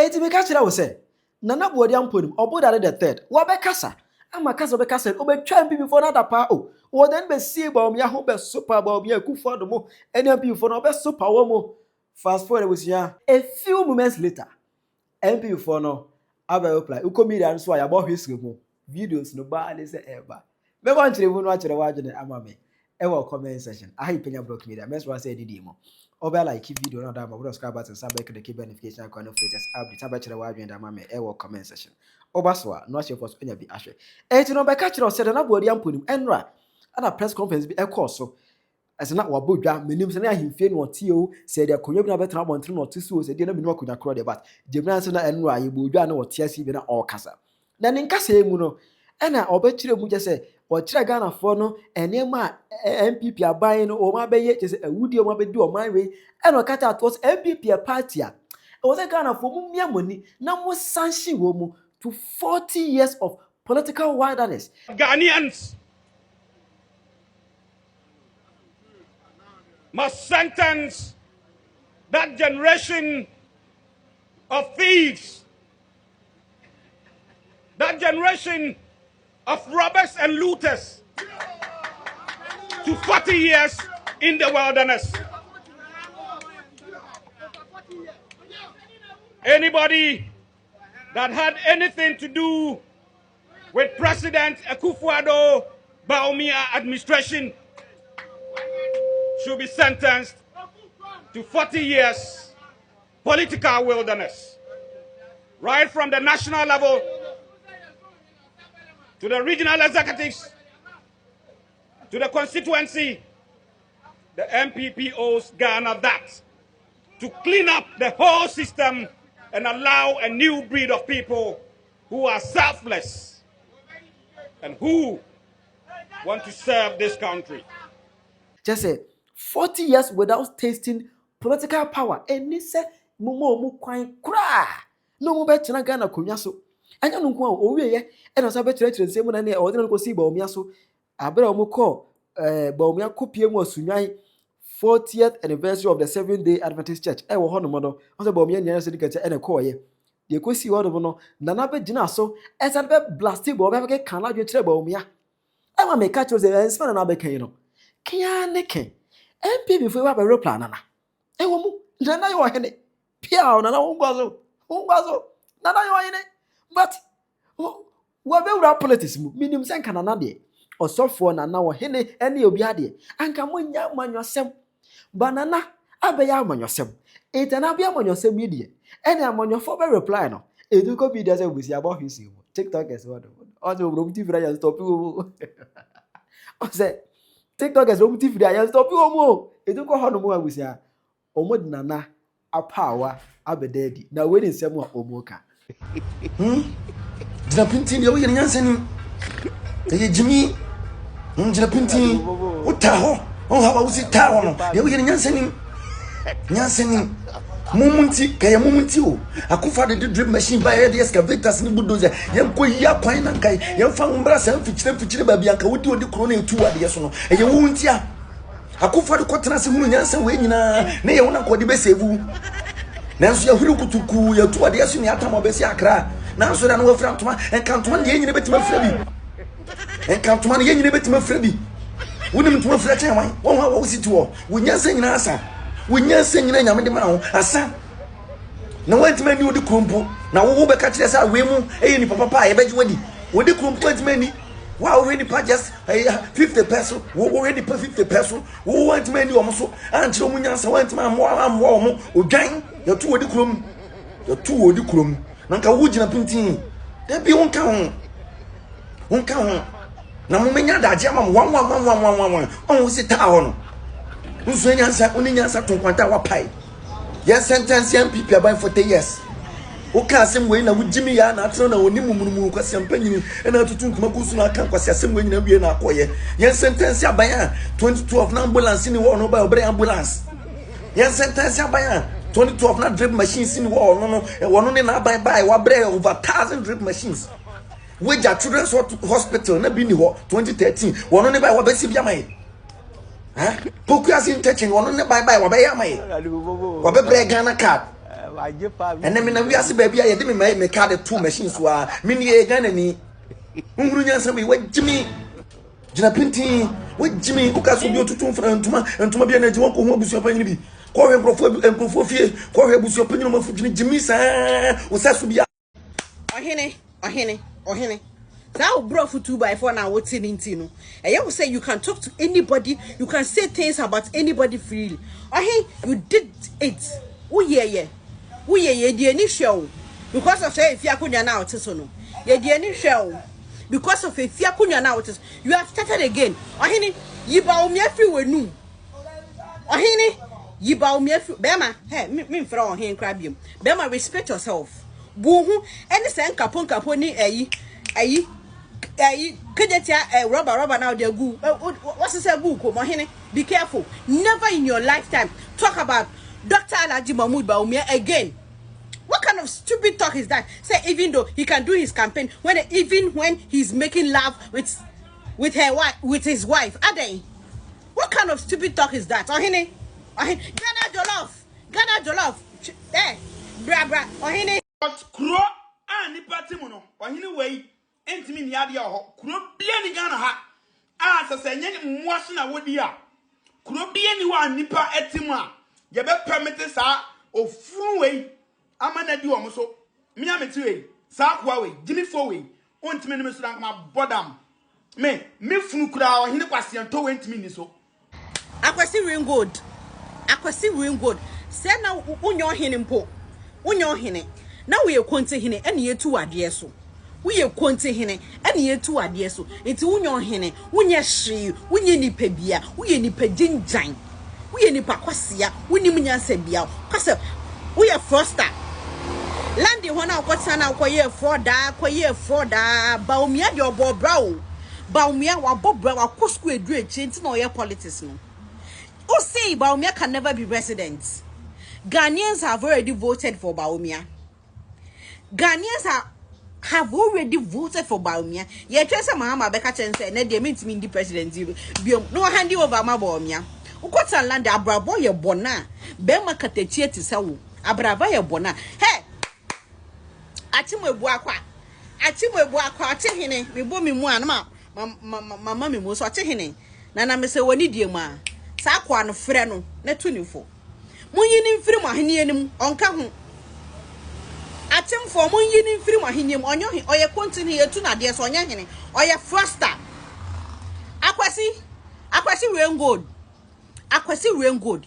eti me ka kira wo se nana bodia mponim obodare the third wo be kasa ama kasa be kasa obetwa NPP for na dapa o wo den be see Bawumia ho be super Bawumia Akufo Addo mo NPP for no be super wo mo fast forward we see a few moments later NPP for no aba reply ukomedia nso ya bo history mo videos no ba le se eba me wan kire bu no akire wa agene ama me e wo comment section ahi penya block media me so say didi mo oba like video no da ma wo subscribe button subscribe the key notification icon of latest update aba kire wa agene da ma me e wo comment section oba so a no share for penya bi ahwe enti no be ka kire o se na bodia mponim enra ana press conference bi e course so as na wabodwa menim se na ahimfie no tie o se de akonwa bi na betra bontre no to so se de na menim akonwa kro de but jemna se na enra ye bodwa na wotia si bi na okasa na ne nkasa emu no ena obekire mu je se okire Ghana for no enema NPP aban no o ma beye je se awudi o ma bedi o man we ena okata to NPP party a o se Ghana for mu mia moni na mo sanction wo mu to 40 years of political wilderness. Ghanaians must sentence that generation of thieves, that generation of robbers and looters to 40 years in the wilderness. Anybody that had anything to do with President Akufo Addo Bawumia administration should be sentenced to 40 years political wilderness. Right from the national level to the regional executives to the constituency, the NPP owes Ghana that to clean up the whole system and allow a new breed of people who are selfless and who want to serve this country. Just say 40 years without tasting political power. And ni se mu kwan kra. No mo betina Ghana konwa so. Anya no nko a owie ye. E no so betina nsem na ne o de no ko si Bawumia so. Abere o mo ko Bawumia kopie mu asunwan 40th anniversary of the 7th-day Adventist Church. E wo ho no mo no. O se Bawumia nyanya se dikate e na ko ye. De ko si wo no nana be gina so. E se be blasting Bawumia be kan la dwe kire Bawumia. E ma me ka cho se ensfa na be kan no. Kia neke NPP before we have a plan nana e wo mu nana yo hene pia nana ungwazo nana yo hene but we be ura politics mu minim senka nana de osofo nana wo hene ene obi ade anka monya amanyosem banana abeya amanyosem etana bia amanyosem yedie ene amanyofo be reply no edu ko bi dey busi about his TikTok as well o do bro mti fira ya stop wo o say TikTok is omuti firi ayan stop omo eduko ho no mo agusia omo dinana apawa abedadi na we nsem a omo ka dina pintin ye wo yen nyansani ye jimi dina pintin uta ho on ha ba usi ta ho no ye wo yen nyansani mumunti kaya mumunti o Akufo Addo drip machine ba ye excavators ni bulldozer ye ko ya kwan na kai ye fa mbra san fichire ba bia ka wodi kro na etu ade so no ye wunti a Akufo Addo kotena se hunu nyansa we nyina ne ye wona kodi be sevu nanso ya huru kutuku ya tu ade so ni atama be si akra nanso da no wafra ntoma enkantoma de nyine betima fra bi enkantoma ne nyine betima fra bi wonim ntoma fra kyan wan won ha wo si tuo wonyansa nyina asa wonyansa nyina nyame de ma ho asa na wantima ni odi krompo na wo be ka kire sa we mu ni papa ye beji wadi odi krompo wantima ni wa already pa just 50 pesos wo already pa 50 pesos wo wantima ni omo so anchire mu nyansa wantima amwo omo odwan ya tu odi krom na nka wo gina pintin da bi wonka ho na mo menya daje ama mo wan on wo si ta ho no nso nyansa oni nyansa tonkwanta wa pai. Yes, sentence NPP about 40 years. O ka asem we na wujimi ya na atro na oni mumunumu kwasi ampanyini e na tutu ntuma kusu na kan kwasi asem we nyina wie na akoye. Yes, sentence aban 2012 na ambulance ni wo no ba obre ambulance. Yes, sentence aban 2012 na drip machines ni wo no wono ne na aban bai wa bre over 1000 drip machines. We ja children's hospital na bi ni ho 2013 wono ne bai wa besi bia mai. Poku asin touching one ne bye bye wa be yamai wa be Ghana card And then we ask baby, I didn't make card 2 machines were mini again any. Ungunya what Jimmy Jina Pinty, what Jimmy Ukasu to 2 and to my bien and to walk home with your penny. Call him and Profofia, call him with your opinion of Jimmy, sir, was that to be or hene. That brought for 2x4 now. What's in Tino? And you will say you can talk to anybody, you can say things about anybody freely. Or hey, you did it. Oh yeah. The initial because of say if you couldn't now no. The initial because of if you couldn't now you have started again. Or hene, you bow me if you were new. Or hene, you bow me if Bema, hey, me from here crab you. Bema, respect yourself. Boo, any sen caponi, rubber now they go. What's this a book? Be careful. Never in your lifetime talk about Dr. Alhaji Mahmood Bawumia again. What kind of stupid talk is that? Say even though he can do his campaign even when he's making love with his wife, are they? What kind of stupid talk is that? Ohene, Ghana Jollof. There, bra, Ohene. But Kro and the party mono, Ohene way. Entimi ni ade ho kuro bia ni Ghana ha asese nye mwaso na wodia kuro bia ni wa nipa etimu a ye be permit sa ofuru we amana di wo so me ameti we sa kwa we gimi fo we ontimi ni so dan ma bodam me funu kura o hine kwase nto we ntimi ni so akwasi ring good say na unyo hene mpo unyo hene na we Krontihene ene yetu ade so we Krontihene ene yetu ade so enti unyo hene unye hwe unye nipa bia we nipa ginjan we nipa kwasea unim nyansa bia kwase we froster landi hona akwata na akoye froda Bawumia de obo brawo Bawumia wa bobra wa kosku edu echi enti na oye politics no o say Bawumia can never be president. Ghanaians have already voted for Bawumia. Have already voted for Bawumia. Ye twese mahama beka chense na de mean the president biom no handi over ma Bawumia. Ukota land abrabo ye bona be makatechie ti sawo abraba ye bona he atimwebu akwa Krontihene me bo me mu anama mama me mu so Krontihene na me se woni die mu a sa akwa no frɛ no na tunifo munyi ni mfiri mu ahene anim onka ho atemfo munyi ni mfiri mu ahene anim onyo oye Krontihene yetu na de so onye hene oye froster akwasi rain gold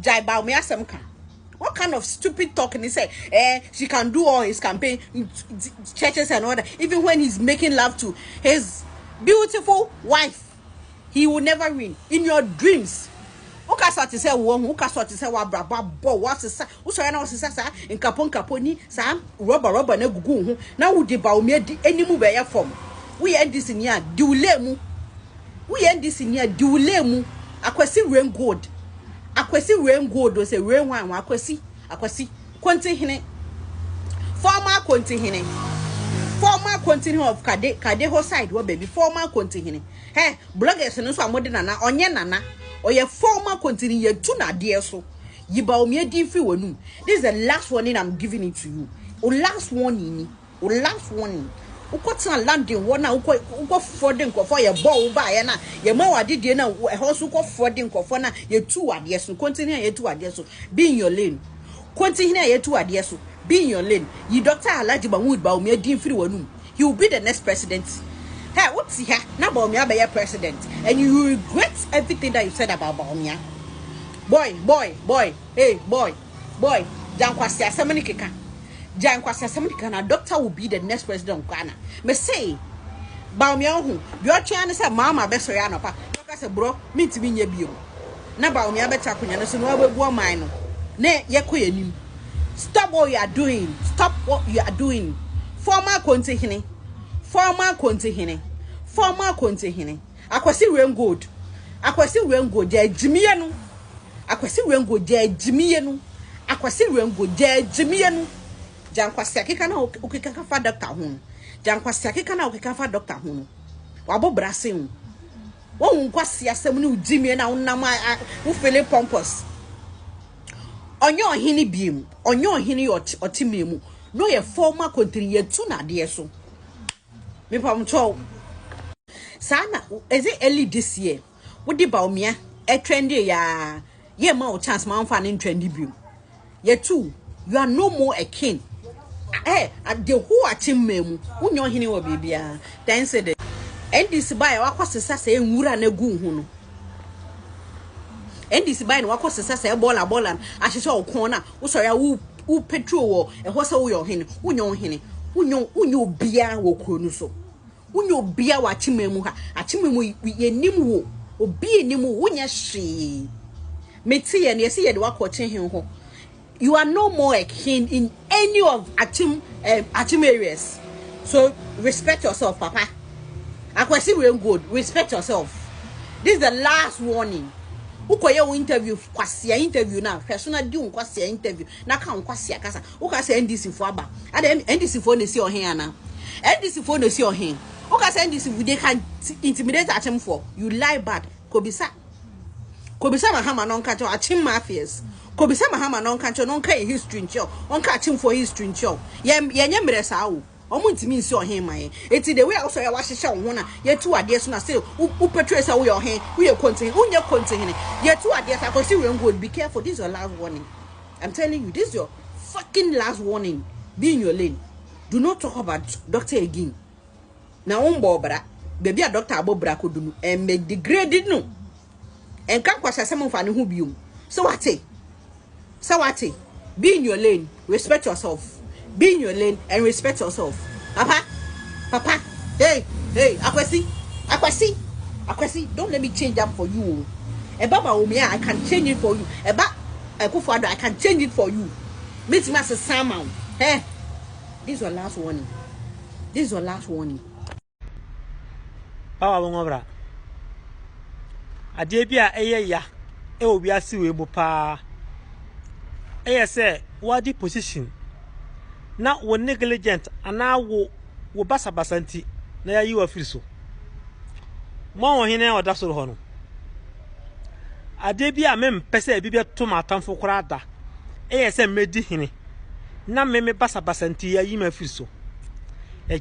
jai Bawumia semka. What kind of stupid talking he say? She can do all his campaign, churches and all that. Even when he's making love to his beautiful wife, he will never win. In your dreams. Ukaswati say won, ukaswati say wa braba bo, what is that? Usoya na osisa sa in kaponi sa rubber na gugu ho. Na wo de Bawumia di enimu be ye form. We end this in here, diulemu. Akwasi rain gold. Akwasi rain gold o say rain one akwasi Krontihene. Former Krontihene of Kadeho side wo baby former Krontihene. Hey, bloggers no so amode nana onye nana. Oye former Krontihene ye tu na de so. Yi Bawumia di fi wonu. This is the last warning I'm giving it to you. Last warning. Ukotna landing wona uko fording ko for ye ball ba ye na ye ma wadide na e ho so uko fording ko for na ye tu ade so Krontihene ye tu ade so be in your lane. Krontihene ye tu ade so be in your lane. Yi Dr. Alhaji Bawumia din free wonu. He will be the next president. Hey, what's here? Na Bawumia be your president and you will regret everything that you said about Bawumia. Boy. Hey, boy. Jankwasi asemani keka. Ghana doctor will be the next president of Ghana. Me say Bawumia hu bi o twa ne say mama be so ya no pa. Doctor say bro me ntimi nya bio. Na Bawumia be ta kunya no so no abebu o man no. Ne ye koyanim. Stop what you are doing. Former Krontihene. Akwasi rain gold. Je jimiye no. Akwasi rain gold je jimiye no. Jankwasi akika na ukika fa doctor hu. Jankwasi akika na ukika fa doctor hu. Wabo brase hu. Wo nkwasi asem ni ujimie na unam wo fele pompous. onyo hene biem onyo hene otimemu no ye former country ye tu na de so me pam cho sana is it early this year wo di Bawumia e trend ya ye ma o chance ma mfa ne trend biem ye tu you are no more a king at the who atimemu unyo hene wo bibia then say the ndc buy wakosesa say nwura na gu hu no ndc buy no wakosesa say bola ahyeso okon na wo so ya wo petrol wo ho se wo yo hene unyo bia wo kronu so unyo bia wa atimemu ha atimemu ye nim wo obi nim wo nya hwe meti ye ne se ye de wakoche hen ho. You are no more a king in any of Atim areas. So respect yourself, Papa. Akwasi we good. Respect yourself. This is the last warning. Ukoye interview, kwasia interview now. Persona do kwasia interview. Na ka kwasia kasa. Ukase NDC for aba. Ade NDC for ne si ohen ana. NDC for ne si ohen. Ukase NDC they can intimidate Atim for. You lie bad. Kobisa mahama non kancho Atim mafias. Kobisa mahama non kancho non kai history ncho on ka Atim for history ncho ye nyemre saa wo omo ntimi nsi ohen man eti the way also ya wahye wo na ye tu ade so na say u petrol say wo ye ohen wo ye Krontihene ye tu ade sa ko see we go be careful. This is your last warning. I'm telling you, this is your fucking last warning. Be in your lane. Do not talk about doctor again. Na umbo bra baby a doctor abobra ko dunu and make degraded no and kan kwasa sem fa ne ho biom. So what? Be in your lane, respect yourself. Be in your lane and respect yourself. Papa. Hey, Akwasi, don't let me change that for you. Eba Bawumia, I can change it for you. Eba Akufo Addo, I can change it for you. Meet me as a salmon. Hey, this is your last warning. Power wongobra. Adebia eya e obi asiwe mo pa. Say what the position na wo negligent ana wo basabasanti na ya yiwa firiso mo hene oda soro ho no ade bia mem pese bibia to matamfo korada say medi hene na meme basabasanti ya yima firiso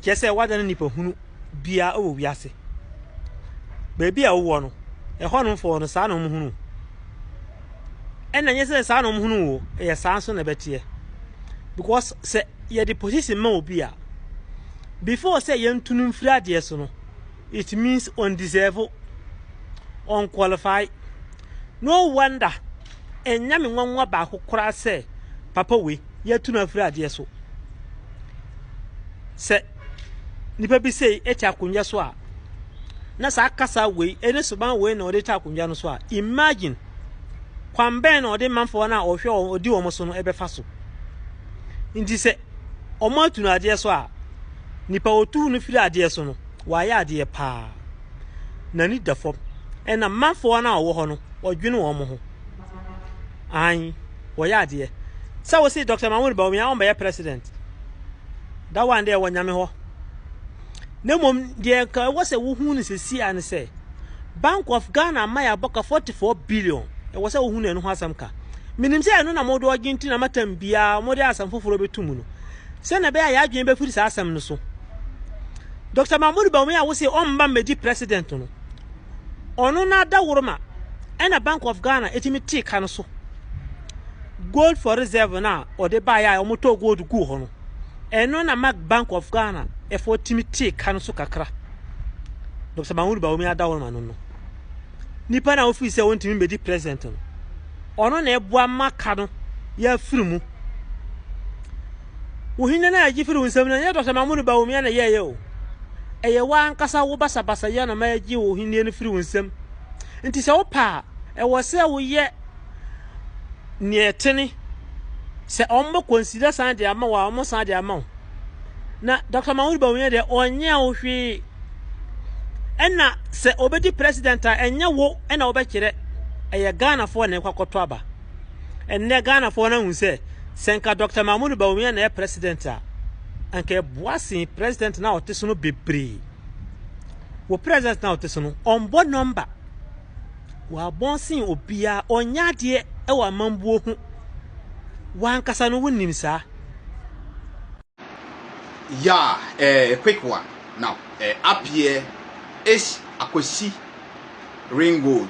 kese wada na nipa hunu bia o wiase bebi a wo no ho no fo no sa no hunu enya say sa no hunu wo sa so na betie because say ye the position ma obi a before say ye ntunu mfiri ade so no it means undeserved, unqualified. No wonder enya me nwanwa ba akokora say papa we ye tunu afiri ade so say nipa bi say eti akonja so a na sa kasa we ene so ban we na ode ta akonja no so a imagine kwambe na ode manfo na ohwe odi wo so no ebefa so nti se omo tunu ade so a nipa otu no firi ade so no wa ya ade pa na ni dafo ena manfo na wo ho no odwene wo mo ho an wo ya ade sa wo say Dr. Bawumia on be president that one day wo nyame ho na mom de ka wo say wo hu ni sesi an say Bank of Ghana maya boka 44 billion e wo say wo hu na no ho asam ka minim say no na modo oginti na matam bia mode asam foforo betumu no se na be ya adwen be firi sa asam no so Dr. Bawumia wo say on mba medi president no ono na da woroma ena Bank of Ghana etimi ti kan so gold for reserve na ode ba ya omoto gold gu ho no eno na Bank of Ghana e for timi ti kan so kakra Dr. Bawumia da woroma no nipa na office e wontimi medi president no ono na ebua maka no ya firimu wohinna na agi firi wonsam na ya Dr. Bawumia na ye o eye wa nkasa wo basabasa ya na ma agi wohinne no firi wonsam nti se wo pa e wo se wo ye nietene se ombo consider san de ama wa omo san de ama na Dr. Bawumia de onya wo hwe ena se obedi president a enya wo ena obekire eye Ghana for na kwakoto aba enne Ghana for na hu se senka Dr. Bawumia na president a anke boasi president na oteso no bebre wo president na oteso no onbo number wa bonsin obia onya de e wa mambuo hu wankasa no wonnim saa. Yeah, a quick one. Now, up here is Akwesi Ringgold,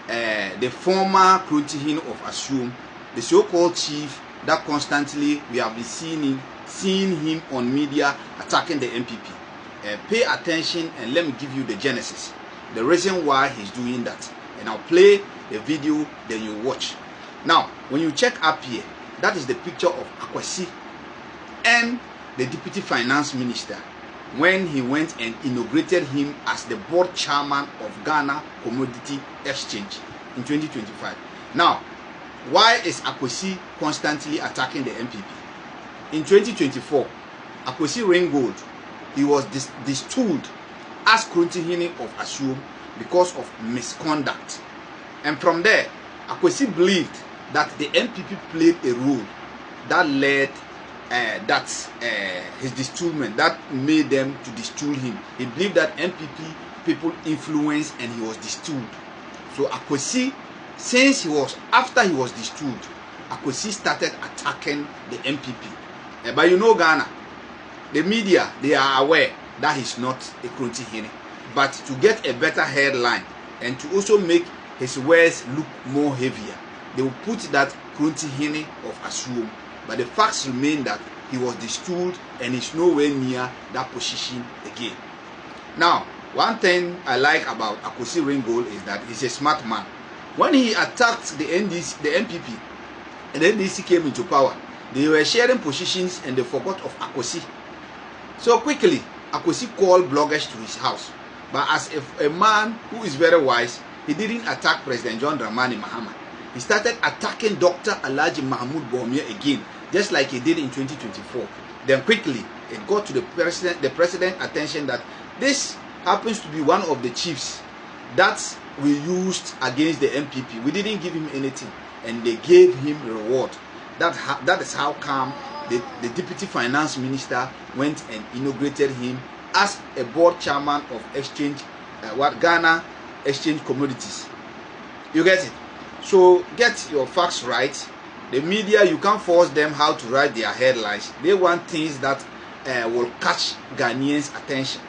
the former Krontihene of Asum, the so-called chief that constantly we have been seeing him on media attacking the NPP. Pay attention and let me give you the genesis, the reason why he's doing that. And I'll play the video, then you watch. Now, when you check up here, that is the picture of Akwesi and the deputy finance minister when he went and inaugurated him as the board chairman of Ghana Commodity Exchange in 2025. Now, why is Akwesi constantly attacking the NPP? In 2024, Akwesi Ringgold, he was distilled as Krontihene of Asum because of misconduct. And from there, Akwesi believed that the NPP played a role that led his distillment, that made them to distill him. He believed that NPP people influenced and he was distilled. So Akwesi, after he was distilled, Akwesi started attacking the NPP. But you know Ghana, the media, they are aware that he's not a Krontihene. But to get a better headline and to also make his words look more heavier, they will put that Krontihene of Asum. But the facts remain that he was distilled and is nowhere near that position again. Now, one thing I like about Akwesi Ringgold is that he's a smart man. When he attacked the NPP, and the NDC came into power, they were sharing positions and they forgot of Akwesi. So quickly, Akwesi called bloggers to his house. But as a man who is very wise, he didn't attack President John Dramani Mahama. He started attacking Dr. Alhaji Mahmoud Bawumia again, just like he did in 2024. Then quickly, it got to the president attention that this happens to be one of the chiefs that we used against the NPP. We didn't give him anything, and they gave him reward. That is how come the deputy finance minister went and inaugurated him as a board chairman of Ghana Exchange Commodities. You get it? So get your facts right. The media, you can't force them how to write their headlines. They want things that will catch Ghanaians' attention.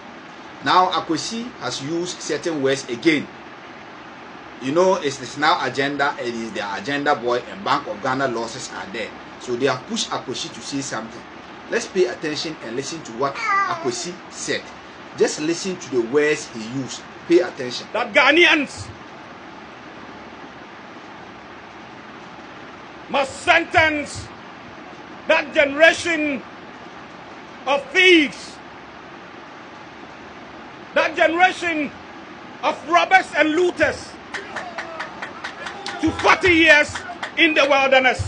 Now Akwesi has used certain words again. You know, it's now agenda. It is their agenda boy, and Bank of Ghana losses are there. So they have pushed Akwesi to say something. Let's pay attention and listen to what Akwesi said. Just listen to the words he used. Pay attention. That Ghanaians must sentence that generation of thieves, that generation of robbers and looters to 40 years in the wilderness.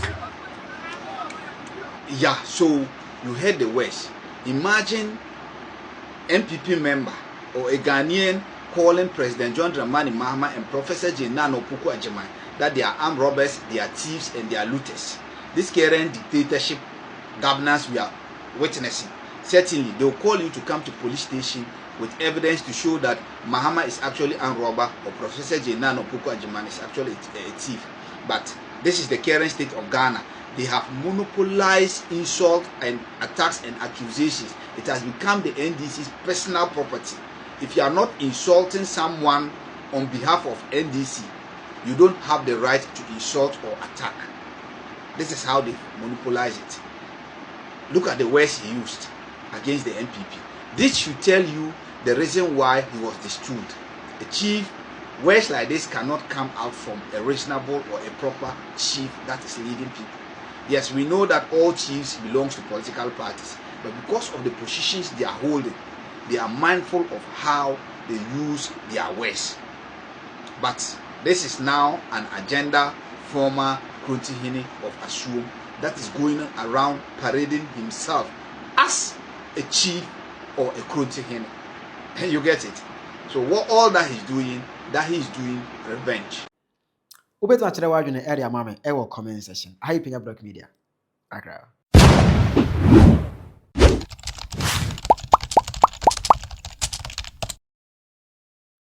Yeah, so you heard the words. Imagine NPP member or a Ghanaian calling President John Dramani Mahama and Professor Nana Akufo-Addo that they are armed robbers, they are thieves, and they are looters. This current dictatorship governance we are witnessing, certainly they will call you to come to police station with evidence to show that Mahama is actually armed robber or Professor Nana Akufo-Addo is actually a thief. But this is the current state of Ghana. They have monopolized insult and attacks and accusations. It has become the NDC's personal property. If you are not insulting someone on behalf of NDC, you don't have the right to insult or attack. This is how they monopolize it. Look at the words he used against the NPP. This should tell you the reason why he was distilled. A chief, words like this cannot come out from a reasonable or a proper chief that is leading people. Yes, we know that all chiefs belong to political parties, but because of the positions they are holding, they are mindful of how they use their words. But this is now an agenda former Krontihene of Asum that is going around parading himself as a chief or a Krontihene. You get it? So what all that he's doing revenge. Ubeto achire wadwene area mame e wo comment section. Hi PENYAH Block Media. Akra.